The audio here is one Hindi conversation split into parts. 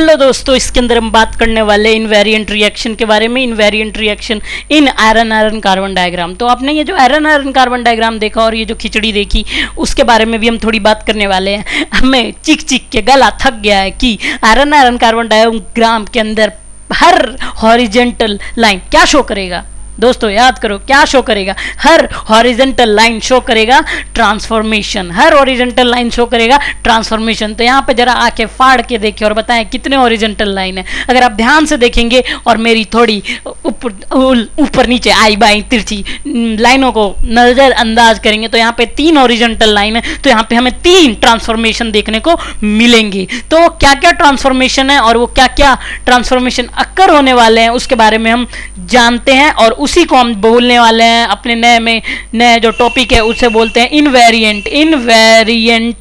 हेलो दोस्तों, इसके अंदर हम बात करने वाले इनवेरिएंट रिएक्शन के बारे में। Invariant reaction in iron iron carbon diagram. तो आपने ये जो आयरन आयरन कार्बन डायग्राम देखा और ये जो खिचड़ी देखी, उसके बारे में भी हम थोड़ी बात करने वाले हैं। हमें चीख चीख के गला थक गया है कि आयरन आयरन कार्बन डायग्राम के अंदर हर हॉरिजेंटल लाइन क्या शो करेगा। दोस्तों याद करो, क्या शो करेगा? हर हॉरिजेंटल लाइन शो करेगा ट्रांसफॉर्मेशन। हर हॉरिजेंटल लाइन शो करेगा ट्रांसफॉर्मेशन। तो यहाँ पे जरा आके फाड़ के देखिए और बताएं कितने हॉरिजेंटल लाइन है। अगर आप ध्यान से देखेंगे और मेरी थोड़ी ऊपर नीचे आई बाई तिरछी लाइनों को नजरअंदाज करेंगे तो यहाँ पे 3 हॉरिजेंटल लाइन है। तो यहाँ पे हमें 3 ट्रांसफॉर्मेशन देखने को मिलेंगी। तो क्या क्या ट्रांसफॉर्मेशन है और वो क्या क्या ट्रांसफॉर्मेशन अक्कर होने वाले हैं उसके बारे में हम जानते हैं, और उसी को हम बोलने वाले हैं अपने नए जो टॉपिक है उसे बोलते हैं इनवेरिएंट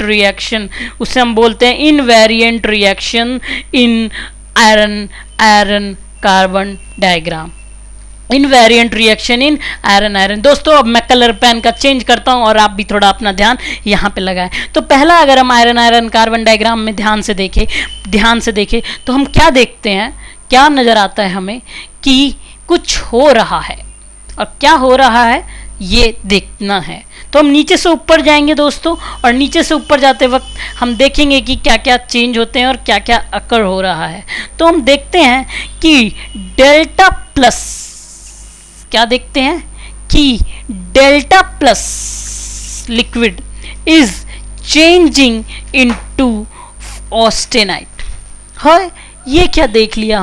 रिएक्शन। उससे हम बोलते हैं invariant reaction in iron carbon diagram. Invariant reaction in iron iron. दोस्तों अब मैं कलर पेन का चेंज करता हूं और आप भी थोड़ा अपना ध्यान यहाँ पे लगाएं। तो पहला, अगर हम आयरन आयरन कार्बन डायग्राम में ध्यान से देखें तो हम क्या देखते हैं, क्या नजर आता है हमें कि कुछ हो रहा है। और क्या हो रहा है ये देखना है। तो हम नीचे से ऊपर जाएंगे दोस्तों, और नीचे से ऊपर जाते वक्त हम देखेंगे कि क्या क्या चेंज होते हैं और क्या क्या अकर हो रहा है। तो हम देखते हैं कि डेल्टा प्लस, क्या देखते हैं कि delta plus liquid is changing into austenite. है ये क्या देख लिया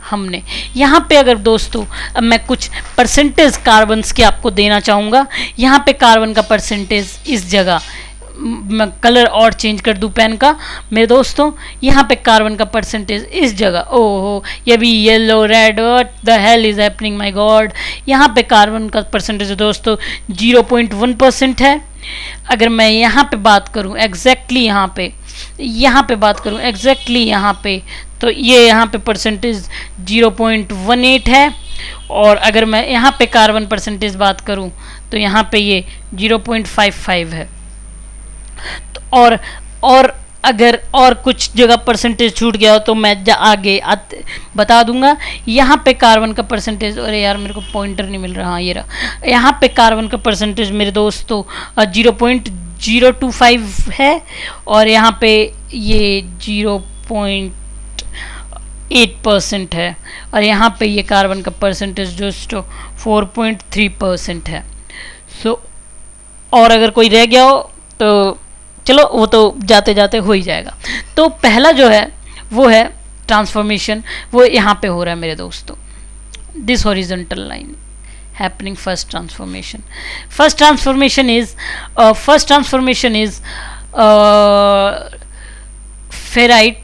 हमने, यहाँ पे अगर दोस्तों अब मैं कुछ परसेंटेज कार्बन्स के आपको देना चाहूँगा। यहाँ पे कार्बन का परसेंटेज इस जगह, मैं कलर और चेंज कर दूं पेन का मेरे दोस्तों। यहाँ पे कार्बन का परसेंटेज इस जगह, ओहो ये भी yellow red, what the hell is happening my God. यहाँ पे कार्बन का परसेंटेज दोस्तों 0.1% है। अगर मैं यहाँ पे बात करूँ एग्जैक्टली यहाँ पे बात करूँ एग्जैक्टली यहाँ पे, तो ये यहाँ पे परसेंटेज 0.18 है। और अगर मैं यहाँ पे कार्बन परसेंटेज बात करूँ तो यहाँ पे ये 0.55 है। तो और अगर और कुछ जगह परसेंटेज छूट गया हो तो मैं आगे बता दूंगा। यहाँ पे कार्बन का परसेंटेज, अरे यार मेरे को पॉइंटर नहीं मिल रहा, ये रहा। यहाँ पे कार्बन का परसेंटेज मेरे दोस्तों 0.025 है, और यहाँ पे ये 0.8% है, और यहाँ पे ये कार्बन का परसेंटेज दोस्तों 4.3% है। और अगर कोई रह गया हो तो चलो वो तो जाते जाते हो ही जाएगा। तो पहला जो है वो है ट्रांसफॉर्मेशन, वो यहाँ पे हो रहा है मेरे दोस्तों। This horizontal line happening first transformation is ferrite,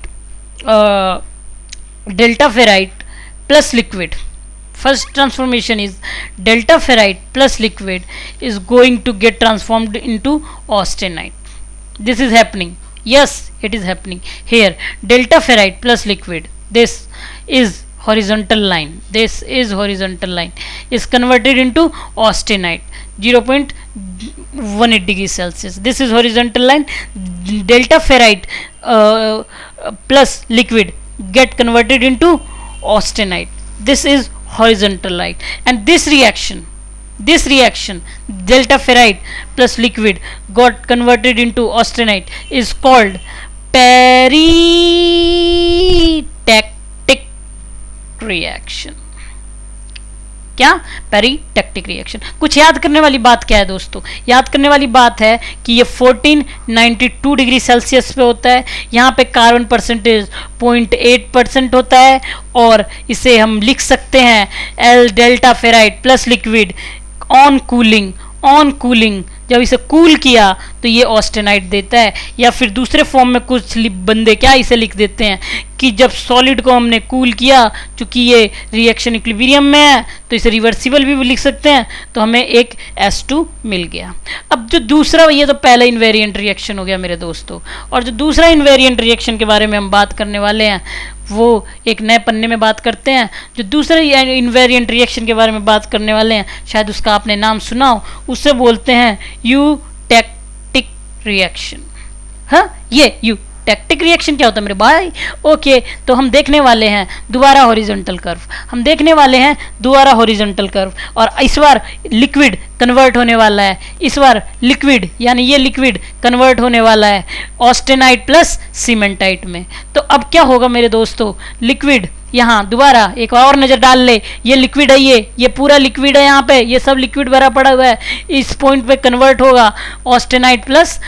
delta ferrite plus liquid. First transformation is delta ferrite plus liquid is going to get transformed into austenite. This is happening. Yes, it is happening here. Delta ferrite plus liquid. This is horizontal line. Is converted into austenite. 0.18 degrees Celsius. This is horizontal line. Delta ferrite plus liquid get converted into austenite. This is horizontal line, and this reaction delta ferrite plus liquid got converted into austenite is called peritactic reaction. क्या? पेरीटैक्टिक रिएक्शन. कुछ याद करने वाली बात क्या है दोस्तों? याद करने वाली बात है कि ये 1492 डिग्री सेल्सियस पे होता है. यहाँ पे कार्बन परसेंटेज 0.8% होता है, और इसे हम लिख सकते हैं L delta ferrite plus liquid on cooling. जब इसे कूल किया तो ये ऑस्टेनाइट देता है. या फिर दूसरे फॉर्म में कुछ बंदे क्या इसे लिख देते हैं कि जब सॉलिड को हमने कूल किया, चूंकि ये रिएक्शन इक्विलिब्रियम में है तो इसे रिवर्सिबल भी लिख सकते हैं, तो हमें एक S2 मिल गया. अब जो दूसरा, ये तो पहला इनवेरिएंट रिएक्शन हो गया मेरे दोस्तों, और जो दूसरा इनवेरिएंट रिएक्शन के बारे में हम बात करने वाले हैं वो एक नए पन्ने में बात करते हैं. जो दूसरे इनवेरिएंट रिएक्शन के बारे में बात करने वाले हैं, शायद उसका आपने नाम सुना हो, उससे बोलते हैं यूटैक्टिक रिएक्शन. हाँ, ये यूटैक्टिक रिएक्शन क्या होता है मेरे भाई? ओके, तो हम देखने वाले हैं दोबारा हॉरिजॉन्टल कर्व, हम देखने वाले हैं दोबारा हॉरिजॉन्टल कर्व, और इस बार लिक्विड कन्वर्ट होने वाला है, इस बार लिक्विड यानी ये लिक्विड कन्वर्ट होने वाला है ऑस्टेनाइट प्लस सीमेंटाइट में। तो अब क्या होगा मेरे दोस्तों, लिक्विड यहाँ दोबारा एक और नज़र डाल ले, ये लिक्विड है, ये पूरा लिक्विड है, यहाँ पे ये सब लिक्विड भरा पड़ा हुआ है, इस पॉइंट पे कन्वर्ट होगा ऑस्टेनाइट प्लस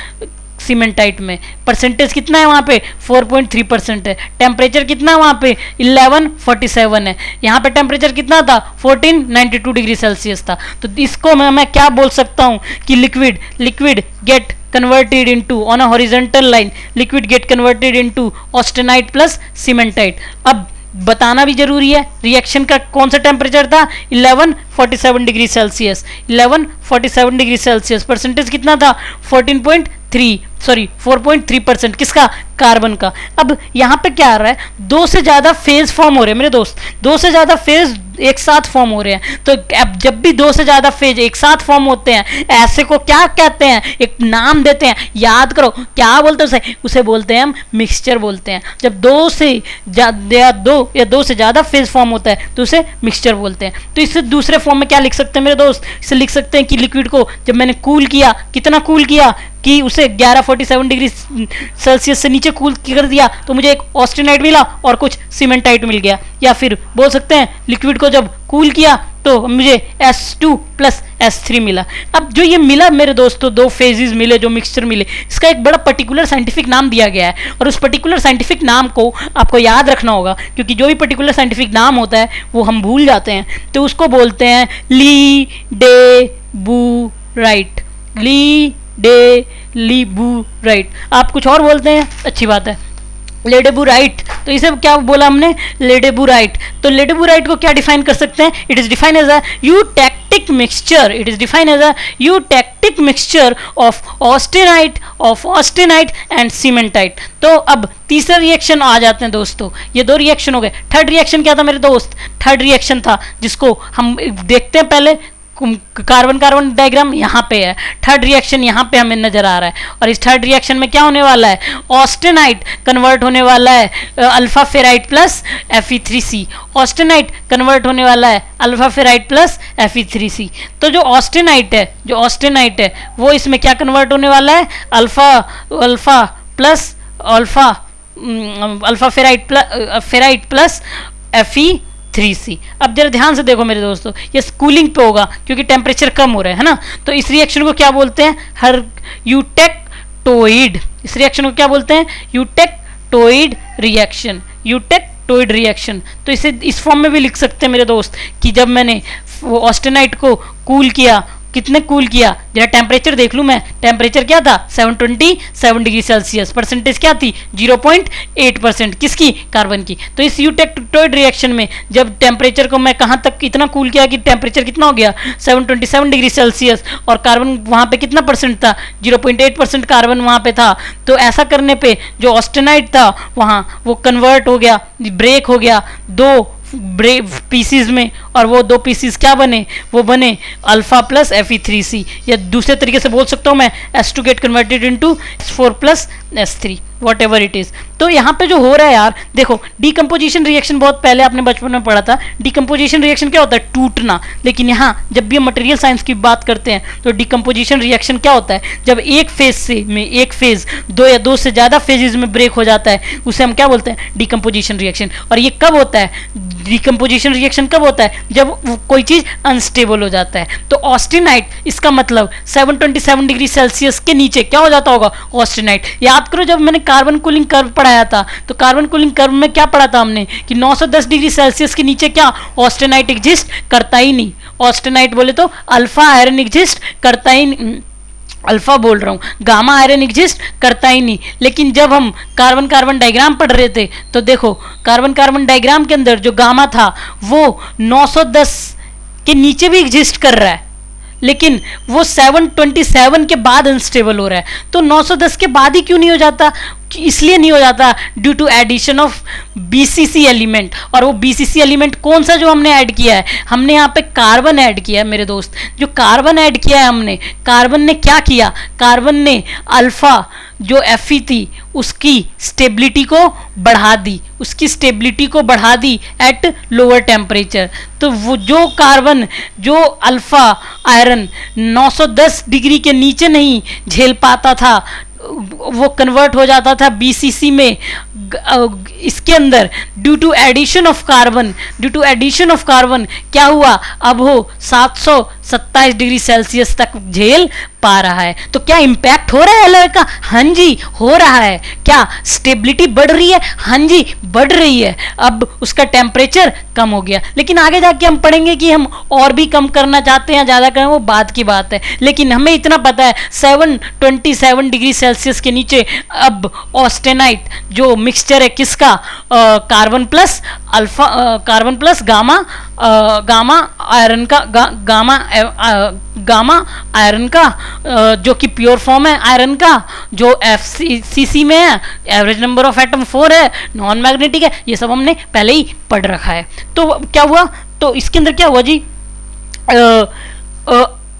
सीमेंटाइट में। परसेंटेज कितना है वहाँ पे? 4.3% है। टेम्परेचर कितना है वहाँ पे? 1147 है। यहाँ पे टेम्परेचर कितना था? 1492 डिग्री सेल्सियस था। तो इसको मैं क्या बोल सकता हूँ कि liquid get converted into on a horizontal line, liquid get converted into austenite plus cementite। अब बताना भी जरूरी है रिएक्शन का कौन सा टेम्परेचर था? 1147 degree Celsius, 1147 degree Celsius. Percentage कितना था? 4.3%। किसका? कार्बन का। अब यहाँ पे क्या आ रहा है, दो से ज़्यादा फेज फॉर्म हो रहे हैं मेरे दोस्त, दो से ज़्यादा फेज एक साथ फॉर्म हो रहे हैं। तो अब जब भी दो से ज़्यादा फेज एक साथ फॉर्म होते हैं, ऐसे को क्या कहते हैं? एक नाम देते हैं, याद करो क्या बोलते हैं उसे बोलते हैं हम मिक्सचर बोलते हैं। जब दो से ज़्यादा फेज फॉर्म होता है तो उसे मिक्सचर बोलते हैं। तो इससे दूसरे फॉर्म में क्या लिख सकते हैं मेरे दोस्त? इसे लिख सकते हैं कि लिक्विड को जब मैंने कूल किया, कितना कूल किया कि उसे 1147 डिग्री सेल्सियस से नीचे कूल कर दिया, तो मुझे एक ऑस्टेनाइट मिला और कुछ सीमेंटाइट मिल गया। या फिर बोल सकते हैं लिक्विड को जब कूल किया तो मुझे S2 प्लस S3 मिला। अब जो ये मिला मेरे दोस्तों, दो फेजेस मिले, जो मिक्सचर मिले, इसका एक बड़ा पर्टिकुलर साइंटिफिक नाम दिया गया है, और उस पर्टिकुलर साइंटिफिक नाम को आपको याद रखना होगा, क्योंकि जो भी पर्टिकुलर साइंटिफिक नाम होता है वो हम भूल जाते हैं। तो उसको बोलते हैं लीडेबुराइट, लीडेबुराइट। आप कुछ और बोलते हैं, अच्छी बात है, लेडेबुराइट। तो इसे क्या बोला हमने? लेडेबुराइट। तो लेडेबुराइट को क्या डिफाइन कर सकते हैं? It is defined as a eutectic mixture, it is defined as a eutectic mixture of austenite and cementite. तो अब तीसरा रिएक्शन आ जाते हैं दोस्तों, ये दो रिएक्शन हो गए। थर्ड रिएक्शन क्या था मेरे दोस्त? थर्ड रिएक्शन था जिसको हम देखते हैं पहले, कार्बन कार्बन डायग्राम यहाँ पे है, थर्ड रिएक्शन यहाँ पे हमें नजर आ रहा है। और इस थर्ड रिएक्शन में क्या होने वाला है? ऑस्टेनाइट कन्वर्ट होने वाला है alpha ferrite plus Fe3C। Austenite convert होने वाला है अल्फा फेराइट प्लस Fe3C। तो जो ऑस्टेनाइट है वो इसमें क्या कन्वर्ट होने वाला है? Alpha ferrite plus Fe3C। अब जरा ध्यान से देखो मेरे दोस्तों, ये कूलिंग पे होगा क्योंकि टेम्परेचर कम हो रहा है ना। तो इस रिएक्शन को क्या बोलते हैं? यूटेक्टोइड। इस रिएक्शन को क्या बोलते हैं? Eutectoid reaction. तो इसे इस फॉर्म में भी लिख सकते हैं मेरे दोस्त कि जब मैंने ऑस्टेनाइट को कूल किया, कितने कूल किया, जरा टेम्परेचर देख लूँ मैं, टेम्परेचर क्या था? 727 डिग्री सेल्सियस। परसेंटेज क्या थी? 0.8%। किसकी? कार्बन की। तो इस यूटेक्टोइड रिएक्शन में जब टेम्परेचर को मैं कहाँ तक इतना कूल किया कि टेम्परेचर कितना हो गया? 727 डिग्री सेल्सियस, और कार्बन वहाँ पे कितना परसेंट था? 0.8% कार्बन वहाँ पे था। तो ऐसा करने पे जो ऑस्टेनाइट था वहाँ वो कन्वर्ट हो गया, ब्रेक हो गया दो पीसीज में, और वो दो पीसीज क्या बने? वो बने अल्फा प्लस Fe3C। या दूसरे तरीके से बोल सकता हूँ मैं, S2 get converted into S4 plus S3, what ever it is. तो यहाँ पे जो हो रहा है यार, देखो डीकम्पोजिशन रिएक्शन बहुत पहले आपने बचपन में पढ़ा था। डीकम्पोजिशन रिएक्शन क्या होता है? टूटना। लेकिन यहाँ जब भी हम मटेरियल साइंस की बात करते हैं तो डीकम्पोजिशन रिएक्शन क्या होता है? जब एक फेज दो या दो से ज़्यादा फेजेस में ब्रेक हो जाता है, उसे हम क्या बोलते हैं? Decomposition reaction. और ये कब होता है? डीकम्पोजिशन रिएक्शन कब होता है? जब कोई चीज़ अनस्टेबल हो जाता है। तो ऑस्टेनाइट, इसका मतलब 727 डिग्री सेल्सियस के नीचे क्या हो जाता होगा? ऑस्टेनाइट। याद करो जब मैंने कार्बन कूलिंग कर्व पढ़ाया था, तो कार्बन कूलिंग कर्व में क्या पढ़ा था हमने कि 910 डिग्री सेल्सियस के नीचे क्या? ऑस्टेनाइट एग्जिस्ट करता ही नहीं। ऑस्टेनाइट बोले तो अल्फा आयरन एग्जिस्ट करता ही नहीं, अल्फा बोल रहा हूँ, गामा आयरन एग्जिस्ट करता ही नहीं। लेकिन जब हम कार्बन कार्बन डायग्राम पढ़ रहे थे तो देखो कार्बन कार्बन डायग्राम के अंदर जो गामा था वो 910 के नीचे भी एग्जिस्ट कर रहा है, लेकिन वो 727 के बाद अनस्टेबल हो रहा है। तो 910 के बाद ही क्यों नहीं हो जाता? इसलिए नहीं हो जाता due to addition of BCC element. और वो बीसीसी एलिमेंट कौन सा जो हमने ऐड किया है, हमने यहाँ पे कार्बन ऐड किया है मेरे दोस्त। जो कार्बन ऐड किया है हमने, कार्बन ने क्या किया, कार्बन ने अल्फा जो Fe थी उसकी स्टेबिलिटी को बढ़ा दी, उसकी स्टेबिलिटी को बढ़ा दी एट लोअर टेम्परेचर। तो वो जो कार्बन, जो अल्फा आयरन 910 डिग्री के नीचे नहीं झेल पाता था, वो कन्वर्ट हो जाता था बीसीसी में। इसके अंदर due to addition of carbon, due to addition of carbon क्या हुआ, अब वो 727 डिग्री सेल्सियस तक झेल पा रहा है। तो क्या इंपैक्ट हो रहा है एलॉय का? हाँ जी हो रहा है। क्या स्टेबिलिटी बढ़ रही है? हाँ जी बढ़ रही है। अब उसका टेम्परेचर कम हो गया। लेकिन आगे जाके हम पढ़ेंगे कि हम और भी कम करना चाहते हैं, ज़्यादा करें, वो बात की बात है। लेकिन हमें इतना पता है 727 डिग्री सेल्सियस के नीचे अब ऑस्टेनाइट जो मिक्सचर है किसका, carbon plus alpha, carbon plus gamma, gamma iron का, गामा आयरन का, जो कि प्योर फॉर्म है आयरन का, जो FCC में है, एवरेज नंबर ऑफ एटम 4 है, नॉन मैग्नेटिक है। ये सब हमने पहले ही पढ़ रखा है। तो क्या हुआ, तो इसके अंदर क्या हुआ जी,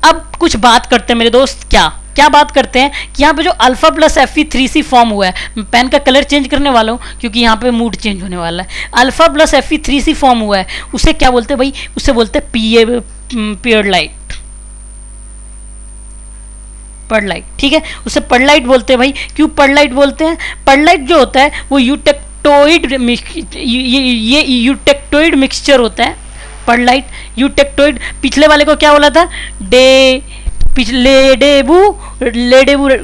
अब कुछ बात करते हैं मेरे दोस्त। क्या बात करते हैं कि यहाँ पे जो अल्फा प्लस Fe3C फॉर्म हुआ है, पेन का कलर चेंज करने वाला हूँ क्योंकि यहाँ पे मूड चेंज होने वाला है। अल्फा प्लस Fe3C फॉर्म हुआ है, उसे क्या बोलते हैं भाई, उसे बोलते हैं पेरलाइट, पर्लाइट। ठीक है, उसे पर्लाइट बोलते हैं भाई। क्यों पर्लाइट बोलते हैं? पर्लाइट जो होता है वो यूटेक्टोइड, ये यूटेक्टोइड मिक्सचर होता है पर्लाइट, यूटेक्टोइड। पिछले वाले को क्या बोला था,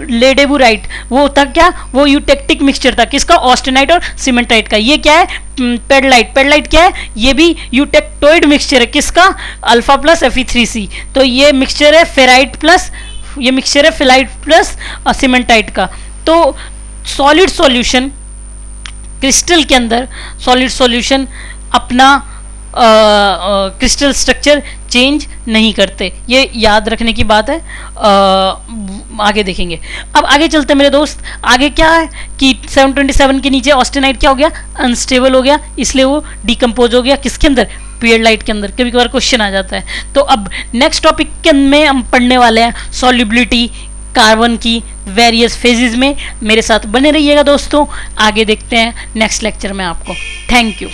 लेडेबुराइट, वो था क्या, वो यूटेक्टिक मिक्सचर था किसका, ऑस्टेनाइट और सीमेंटाइट का। ये क्या है, पेरलाइट। पेरलाइट क्या है, ये भी यूटेक्टोइड मिक्सचर है किसका, अल्फा प्लस Fe3C। तो ये मिक्सचर है फेराइट प्लस, ये मिक्सचर है फिलाइट प्लस सीमेंटाइट का। तो सॉलिड सॉल्यूशन, क्रिस्टल के अंदर सॉलिड सॉल्यूशन अपना क्रिस्टल स्ट्रक्चर चेंज नहीं करते, ये याद रखने की बात है। आगे देखेंगे। अब आगे चलते हैं मेरे दोस्त। आगे क्या है कि 727 के नीचे ऑस्टेनाइट क्या हो गया, अनस्टेबल हो गया, इसलिए वो डिकम्पोज हो गया किसके अंदर, पेरलाइट के अंदर। कभी कभार क्वेश्चन आ जाता है। तो अब नेक्स्ट टॉपिक के में हम पढ़ने वाले हैं सॉल्युबिलिटी कार्बन की वेरियस फेजेस में। मेरे साथ बने रहिएगा दोस्तों, आगे देखते हैं नेक्स्ट लेक्चर में आपको। Thank you.